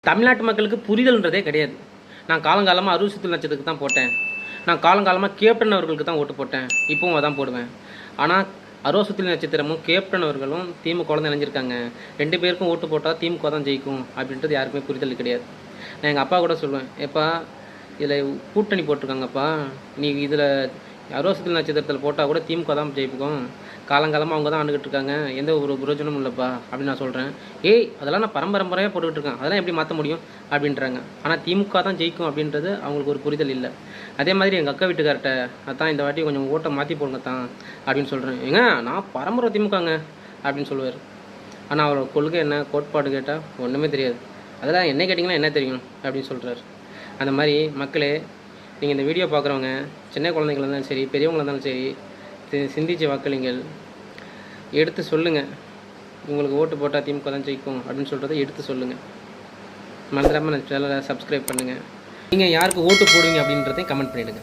தமிழ்நாட்டு மக்களுக்கு புரிதல்ன்றதே கிடையாது. நான் காலங்காலமாக அறுவை சித்து நட்சத்திரத்துக்கு தான் போட்டேன். நான் காலங்காலமாக கேப்டன் அவர்களுக்கு தான் ஓட்டு போட்டேன். இப்போவும் அதான் போடுவேன். ஆனால் அறுவை சித்து நட்சத்திரமும் கேப்டன் அவர்களும் திமுகவில் தான் இணைஞ்சிருக்காங்க. 2 பேருக்கும் ஓட்டு போட்டால் திமுக தான் ஜெயிக்கும் அப்படின்றது யாருக்குமே புரிதல் கிடையாது. நான் எங்கள் அப்பா கூட சொல்லுவேன், எப்பா இதில் கூட்டணி போட்டிருக்காங்கப்பா, நீ இதில் அறுவை சித்து நட்சத்திரத்தில் போட்டால் கூட திமுக தான் ஜெயிக்கும். காலங்காலமாக அவங்க தான் ஆண்டுகிட்டு இருக்காங்க, எந்த ஒரு பிரயோஜனமும் இல்லைப்பா அப்படின்னு நான் சொல்கிறேன். அதெல்லாம் நான் பரம்பரையாக போட்டுக்கிட்டு இருக்கேன், அதெல்லாம் எப்படி மாற்ற முடியும் அப்படின்றாங்க. ஆனால் திமுக தான் ஜெயிக்கும் அப்படின்றது அவங்களுக்கு ஒரு புரிதல் இல்லை. அதே மாதிரி எங்கள் அக்கா வீட்டுக்கார்ட்ட அதான் இந்த வாட்டி கொஞ்சம் ஓட்டை மாற்றி போடுங்க தான் அப்படின்னு சொல்கிறேன். நான் பரம்பரை திமுகங்க அப்படின்னு சொல்லுவார். ஆனால் அவரோட கொள்கை என்ன, கோட்பாடு கேட்டால் ஒன்றுமே தெரியாது. அதெல்லாம் என்ன கேட்டிங்கன்னா என்ன தெரியும் அப்படின்னு சொல்கிறார். அந்த மாதிரி மக்களே, நீங்கள் இந்த வீடியோ பார்க்குறவங்க சின்ன குழந்தைங்களா இருந்தாலும் சரி, பெரியவங்களாக இருந்தாலும் சரி, சிந்திச்சு வாக்களிங்கள். எடுத்து சொல்லுங்கள், உங்களுக்கு ஓட்டு போட்டால் திமுக தான் ஜெயிக்கும் அப்படின்னு சொல்கிறத எடுத்து சொல்லுங்கள். மறந்துடாமல் நம்ம சேனலை சப்ஸ்கிரைப் பண்ணுங்கள். நீங்கள் யாருக்கு ஓட்டு போடுவீங்க அப்படின்றதையும் கமெண்ட் பண்ணிவிடுங்க.